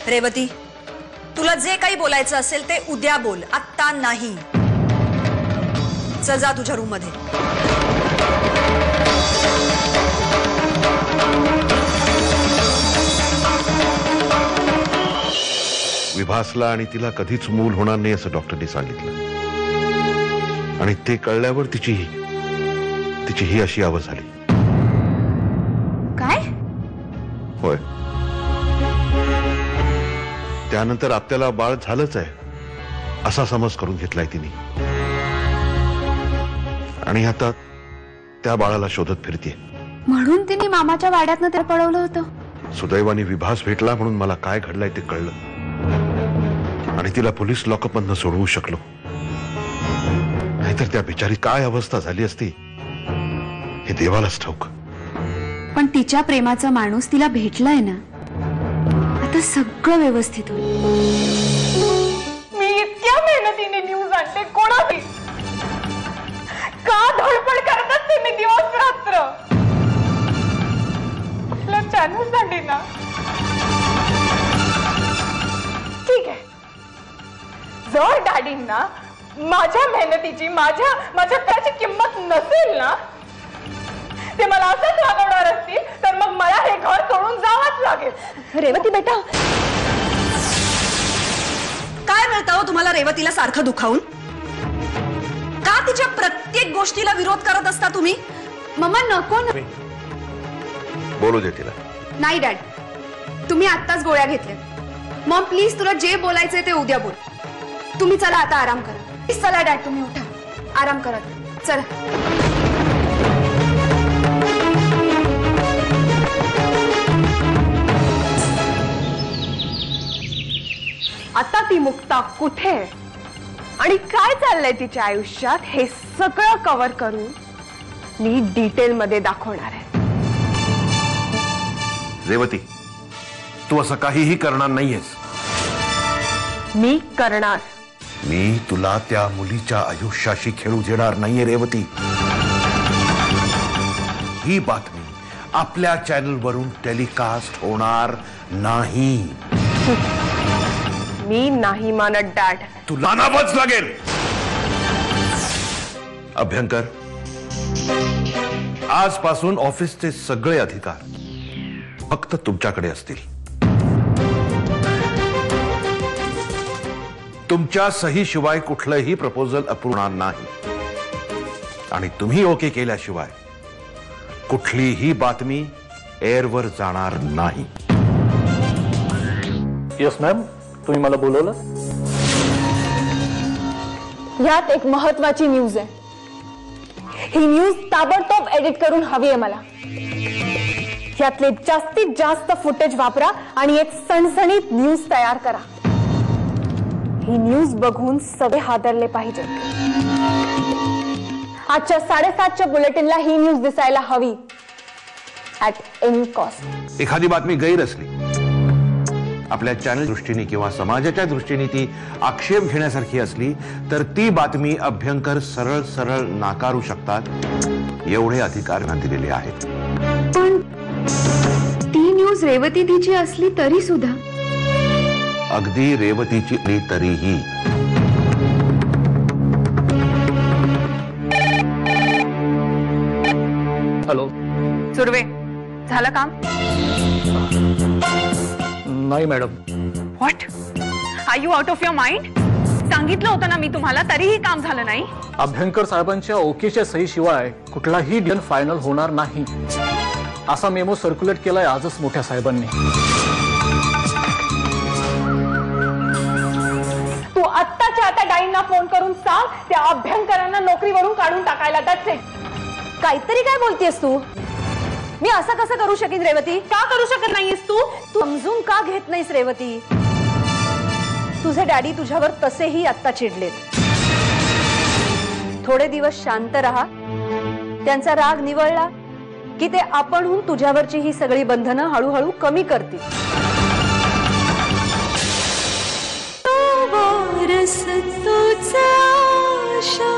रेवती, तुला जे काही बोलायचं असेल ते उद्या बोल, आत्ता नाही. चल जा तुझ्या रूम मध्ये. विभासला आणि तिला कधीच मूल होणार नाही असं डॉक्टरने सांगितलं आणि ते कळल्यावर तिची ही अशी अवस्था झाली. काय? होय. त्यानंतर आपल्याला बाळ झालंच आहे असा समज करून घेतलाय तिने आणि आता त्या बाळाला शोधत फिरते. म्हणून तिने मामाच्या वाड्यातनं त्याला पळवलं होतं. सुदैवाने विभास भेटला म्हणून मला काय घडलंय ते कळलं आणि तिला पोलीस लॉकअप मधनं सोडवू शकलो. नाहीतर त्या बिचारी काय अवस्था झाली असती हे देवालाच ठाऊक. पण तिच्या प्रेमाचा माणूस तिला भेटलाय ना, आता सगळं व्यवस्थित होईल. मी इतक्या मेहनतीने न्यूज आणते, कोणाची का धडपड करत असते मी दिवस रात्र. आपल्या चॅनलसाठी ना. ठीक आहे, जर डॅडींना माझ्या मेहनतीची माझ्या त्याची किंमत नसेल ना, ते मला असंच वागवणार असतील, तर मग मला हे घर सोडून जावंच लागेल. रेवती बेटा, काय मिळतं हो तुम्हाला रेवतीला सारखं दुखावून? का तिच्या प्रत्येक गोष्टीला विरोध करत असता तुम्ही? मम्मा नको ना. बोलू दे तिला. नाही डॅड, तुम्ही आत्ताच गोळ्या घेतल्या. मॉम प्लीज, तुला जे बोलायचंय ते उद्या बोल. तुम्ही चला आता आराम करा. प्लीज चला डॅड, तुम्ही उठा, आराम करा. चला. आता ती मुक्ता कुठे आणि काय चाललंय तिच्या आयुष्यात हे सगळं कव्हर करून मी डिटेल मध्ये दाखवणार आहे. रेवती, तू असं काहीही करणार नाहीयेस. मी करणार. मी तुला त्या मुलीच्या आयुष्याशी खेळू देणार नाहीये रेवती. ही बातमी आपल्या चॅनल वरून टेलिकास्ट होणार नाही. मी नाही मानत डॅड. तुला नावच लागेल. अभ्यंकर, आजपासून ऑफिसचे सगळे अधिकार फक्त तुमच्याकडे असतील. तुमच्या सही शिवाय कुठलंही प्रपोजल अपूर्ण नाही आणि तुम्ही ओके केल्याशिवाय कुठलीही बातमी एअरवर जाणार नाही. यस मॅम, तुम्ही मला बोलवलं. यात एक महत्वाची न्यूज आहे. ही न्यूज ताबडतोब एडिट करून हवी आहे मला. यातले जास्तीत जास्त फुटेज वापरा आणि एक सणसणीत न्यूज तयार करा. ही न्यूज बघून सगळे हादरले पाहिजे. आजच्या 7:30च्या बुलेटिनला ही न्यूज दिसायला हवी ऍट एनी कॉस्ट. एखादी बातमी गैर असली, आपल्या चॅनल दृष्टीने किंवा समाजाच्या दृष्टीने ती आक्षेप घेण्यासारखी असली तर ती बातमी अभ्यंकर सरळ सरळ नाकारू शकतात. एवढे अधिकार दिलेले आहेत. पण ती न्यूज रेवती तिची असली तरी सुद्धा. अगदी रेवतीची तरीही. हॅलो सुर्वे, झालं काम? नाही madam. What, are you out of your mind? सांगितलं होतं ना मी तुम्हाला, तरीही काम झालं नाही. अभ्यंकर साहेबांच्या ओकेच्या सही शिवाय कुठलाही डील फायनल होणार नाही असा मेमो सर्क्युलेट केलाय आजच मोठ्या साहेबांनी. तू आत्ताच्या आता डाईंना फोन करून सांग त्या अभ्यंकरांना नोकरीवरून काढून टाकायला. That's it. काहीतरी काय बोलतेस तू? मी असं कसं करू शकेन रेवती? का करू शकत नाहीयेस तू? समजून का घेत नाहीस रेवती? तुझे डॅडी तुझ्यावर तसेही आत्ता चिडलेत. थोडे दिवस शांत रहा. त्यांचा राग निवळला की ते आपणहून तुझ्यावरची ही सगळी बंधनं हळूहळू कमी करतील. तो वारस तुझा आशा